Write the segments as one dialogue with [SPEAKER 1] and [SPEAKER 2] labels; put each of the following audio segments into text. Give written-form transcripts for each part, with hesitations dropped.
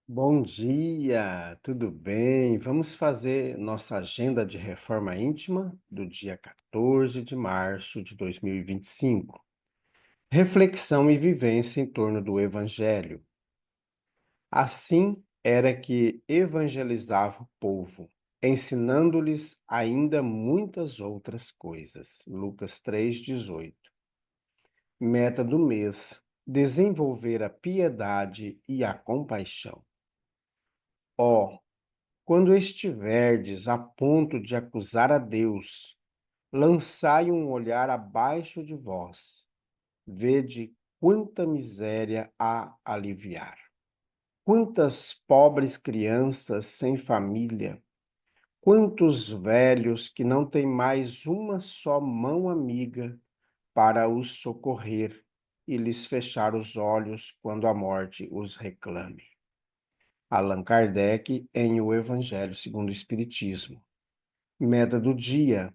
[SPEAKER 1] Bom dia, tudo bem? Vamos fazer nossa agenda de reforma íntima do dia 14 de março de 2025. Reflexão e vivência em torno do Evangelho. Assim era que evangelizava o povo, ensinando-lhes ainda muitas outras coisas. Lucas 3,18. Meta do mês: desenvolver a piedade e a compaixão. Ó, quando estiverdes a ponto de acusar a Deus, lançai um olhar abaixo de vós. Vede quanta miséria há a aliviar. Quantas pobres crianças sem família, quantos velhos que não têm mais uma só mão amiga para os socorrer e lhes fechar os olhos quando a morte os reclame. Allan Kardec em O Evangelho segundo o Espiritismo. Meta do dia: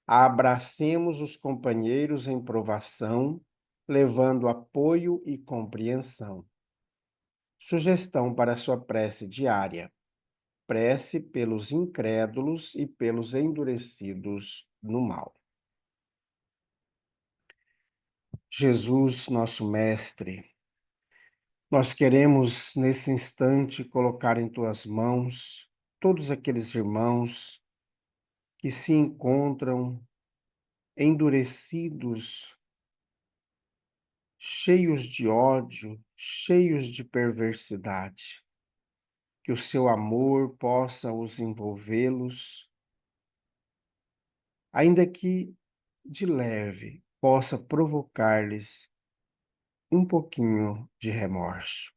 [SPEAKER 1] abracemos os companheiros em provação, levando apoio e compreensão. Sugestão para sua prece diária: prece pelos incrédulos e pelos endurecidos no mal. Jesus, nosso Mestre, nós queremos nesse instante colocar em tuas mãos todos aqueles irmãos que se encontram endurecidos, cheios de ódio, cheios de perversidade. Que o seu amor possa os envolvê-los, ainda que de leve, possa provocar-lhes um pouquinho de remorso,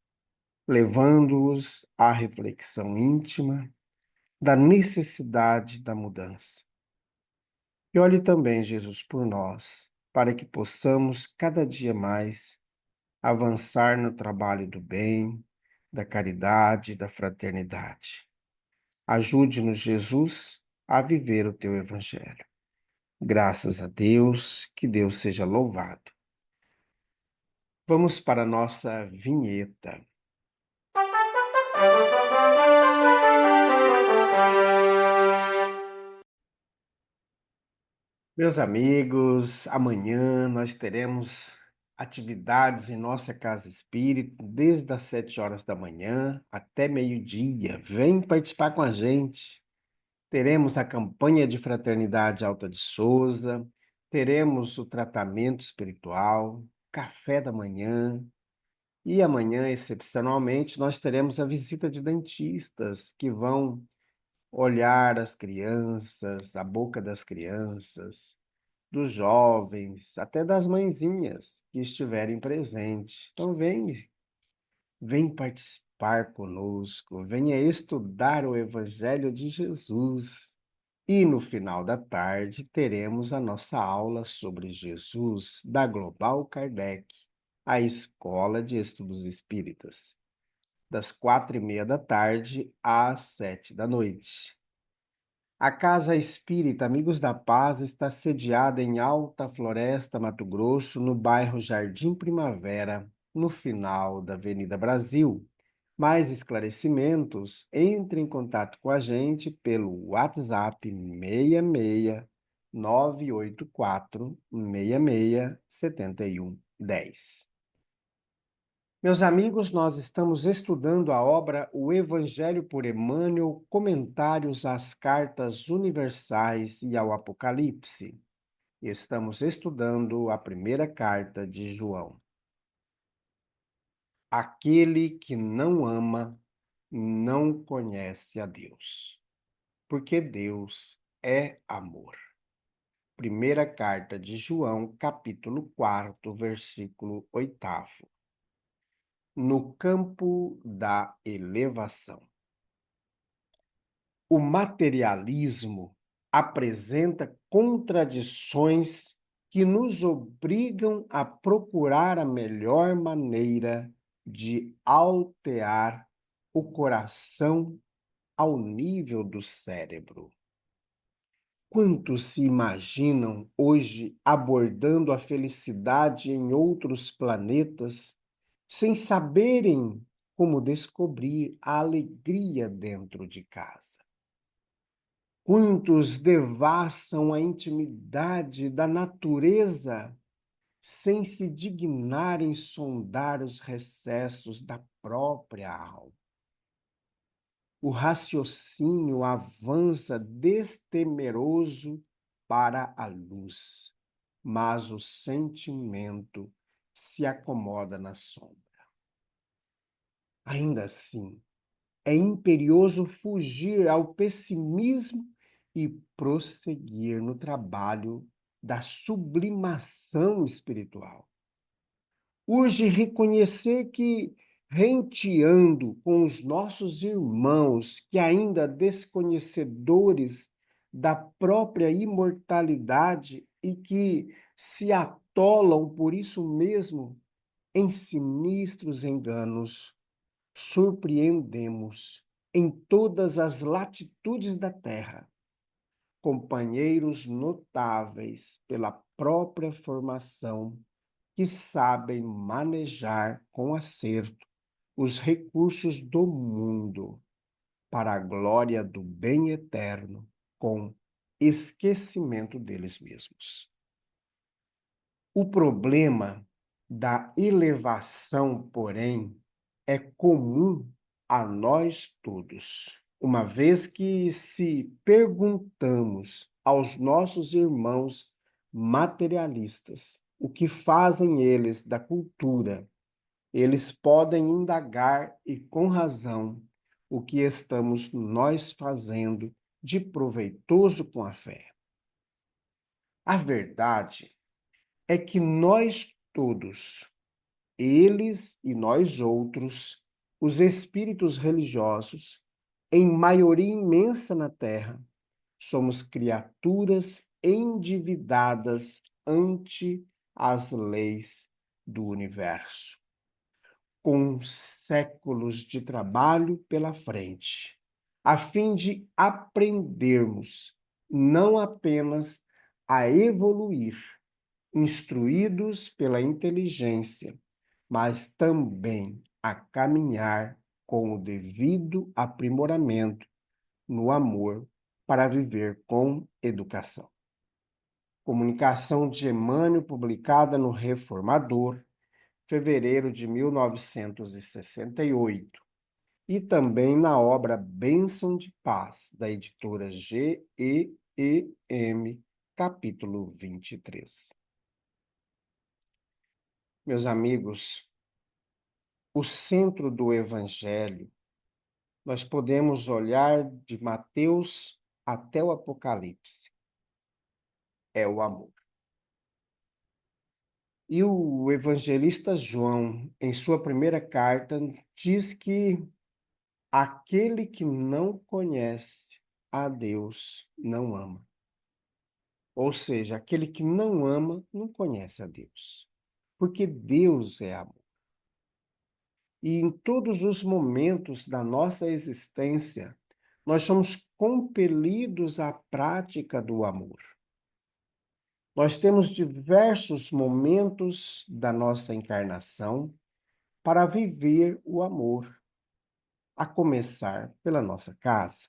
[SPEAKER 1] levando-os à reflexão íntima da necessidade da mudança. E olhe também, Jesus, por nós, para que possamos cada dia mais avançar no trabalho do bem, da caridade, da fraternidade. Ajude-nos, Jesus, a viver o teu evangelho. Graças a Deus, que Deus seja louvado. Vamos para a nossa vinheta. Meus amigos, amanhã nós teremos atividades em nossa casa espírita, desde as 7 horas da manhã até meio-dia. Vem participar com a gente. Teremos a campanha de fraternidade Alta de Souza, teremos o tratamento espiritual, café da manhã, e amanhã, excepcionalmente, nós teremos a visita de dentistas que vão olhar as crianças, a boca das crianças, dos jovens, até das mãezinhas que estiverem presentes. Então, vem participar conosco, venha estudar o Evangelho de Jesus. E no final da tarde teremos a nossa aula sobre Jesus da Global Kardec, a Escola de Estudos Espíritas, das 4h30 às 7 da noite. A Casa Espírita Amigos da Paz está sediada em Alta Floresta, Mato Grosso, no bairro Jardim Primavera, no final da Avenida Brasil. Mais esclarecimentos, entre em contato com a gente pelo WhatsApp 66 984 66 7110. Meus amigos, nós estamos estudando a obra O Evangelho por Emmanuel, Comentários às Cartas Universais e ao Apocalipse. Estamos estudando a primeira carta de João. Aquele que não ama não conhece a Deus, porque Deus é amor. Primeira carta de João, capítulo 4, versículo 8. No campo da elevação. O materialismo apresenta contradições que nos obrigam a procurar a melhor maneira de altear o coração ao nível do cérebro. Quantos se imaginam hoje abordando a felicidade em outros planetas, sem saberem como descobrir a alegria dentro de casa. Quantos devassam a intimidade da natureza sem se dignar em sondar os recessos da própria alma. O raciocínio avança destemeroso para a luz, mas o sentimento se acomoda na sombra. Ainda assim, é imperioso fugir ao pessimismo e prosseguir no trabalho da sublimação espiritual. Urge reconhecer que, renteando com os nossos irmãos que ainda desconhecedores da própria imortalidade e que se atolam por isso mesmo em sinistros enganos, surpreendemos em todas as latitudes da terra companheiros notáveis pela própria formação que sabem manejar com acerto os recursos do mundo para a glória do bem eterno, com esquecimento deles mesmos. O problema da elevação, porém, é comum a nós todos, uma vez que, se perguntamos aos nossos irmãos materialistas o que fazem eles da cultura, eles podem indagar, e com razão, o que estamos nós fazendo de proveitoso com a fé. A verdade é que nós todos, eles e nós outros, os espíritos religiosos, em maioria imensa na Terra, somos criaturas endividadas ante as leis do universo, com séculos de trabalho pela frente, a fim de aprendermos não apenas a evoluir, instruídos pela inteligência, mas também a caminhar com o devido aprimoramento no amor para viver com educação. Comunicação de Emmanuel, publicada no Reformador, fevereiro de 1968, e também na obra Bênção de Paz, da editora GEEM, capítulo 23. Meus amigos, o centro do Evangelho, nós podemos olhar de Mateus até o Apocalipse, é o amor. E o evangelista João, em sua primeira carta, diz que aquele que não conhece a Deus não ama. Ou seja, aquele que não ama não conhece a Deus, porque Deus é amor. E em todos os momentos da nossa existência, nós somos compelidos à prática do amor. Nós temos diversos momentos da nossa encarnação para viver o amor, a começar pela nossa casa.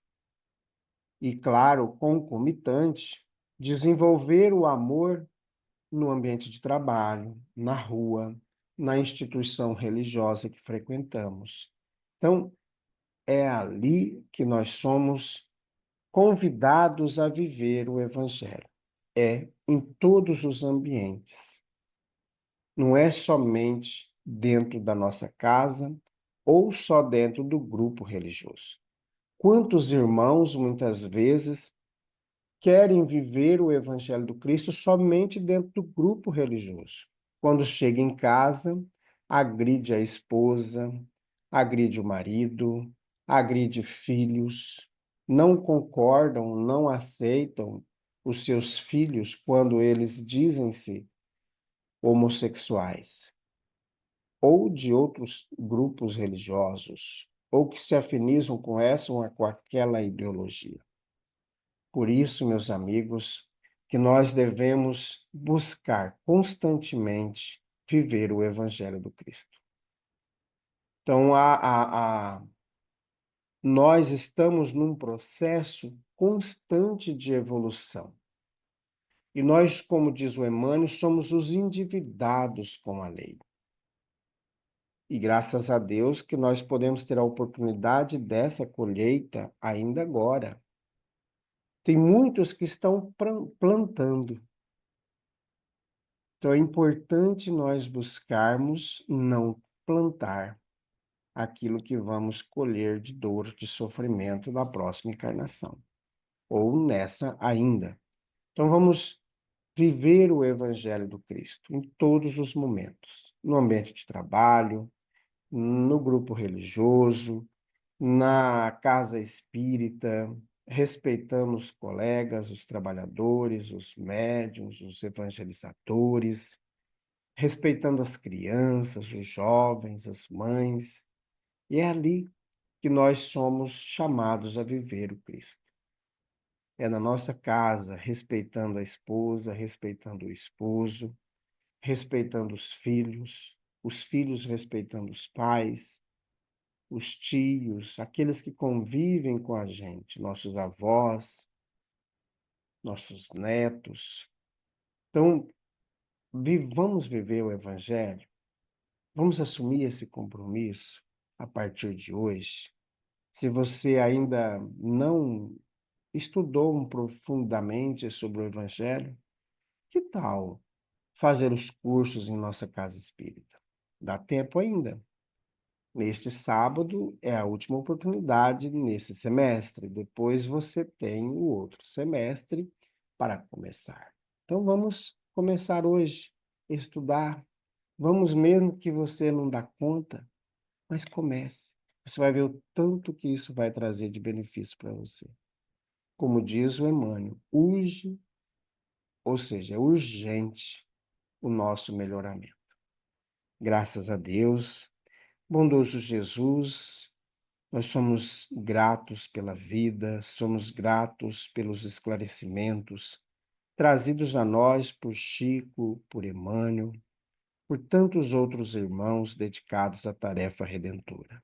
[SPEAKER 1] E, claro, concomitante, desenvolver o amor no ambiente de trabalho, na rua, na instituição religiosa que frequentamos. Então, é ali que nós somos convidados a viver o Evangelho. É em todos os ambientes. Não é somente dentro da nossa casa ou só dentro do grupo religioso. Quantos irmãos, muitas vezes, querem viver o Evangelho do Cristo somente dentro do grupo religioso? Quando chega em casa, agride a esposa, agride o marido, agride filhos, não concordam, não aceitam os seus filhos quando eles dizem-se homossexuais, ou de outros grupos religiosos, ou que se afinizam com essa ou com aquela ideologia. Por isso, meus amigos, que nós devemos buscar constantemente viver o Evangelho do Cristo. Então, nós estamos num processo constante de evolução. E nós, como diz o Emmanuel, somos os endividados com a lei. E graças a Deus que nós podemos ter a oportunidade dessa colheita ainda agora. Tem muitos que estão plantando. Então é importante nós buscarmos não plantar aquilo que vamos colher de dor, de sofrimento na próxima encarnação, ou nessa ainda. Então vamos viver o Evangelho do Cristo em todos os momentos, no ambiente de trabalho, no grupo religioso, na casa espírita, respeitando os colegas, os trabalhadores, os médiuns, os evangelizadores, respeitando as crianças, os jovens, as mães. E é ali que nós somos chamados a viver o Cristo. É na nossa casa, respeitando a esposa, respeitando o esposo, respeitando os filhos respeitando os pais, os tios, aqueles que convivem com a gente, nossos avós, nossos netos. Então, vamos viver o Evangelho, vamos assumir esse compromisso a partir de hoje. Se você ainda não estudou profundamente sobre o Evangelho, que tal fazer os cursos em nossa casa espírita? Dá tempo ainda. Neste sábado é a última oportunidade nesse semestre. Depois você tem o outro semestre para começar. Então vamos começar hoje, estudar. Vamos mesmo que você não dá conta, mas comece. Você vai ver o tanto que isso vai trazer de benefício para você. Como diz o Emmanuel, urge, ou seja, é urgente o nosso melhoramento. Graças a Deus, bondoso Jesus, nós somos gratos pela vida, somos gratos pelos esclarecimentos trazidos a nós por Chico, por Emmanuel, por tantos outros irmãos dedicados à tarefa redentora.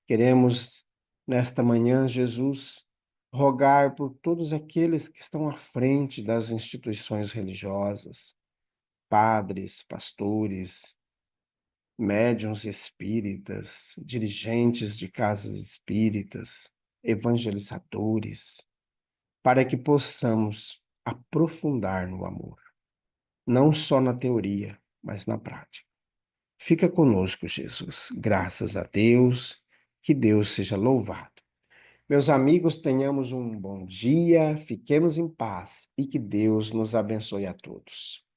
[SPEAKER 1] Queremos, nesta manhã, Jesus, rogar por todos aqueles que estão à frente das instituições religiosas, padres, pastores, médiuns espíritas, dirigentes de casas espíritas, evangelizadores, para que possamos aprofundar no amor, não só na teoria, mas na prática. Fica conosco, Jesus. Graças a Deus, que Deus seja louvado. Meus amigos, tenhamos um bom dia, fiquemos em paz e que Deus nos abençoe a todos.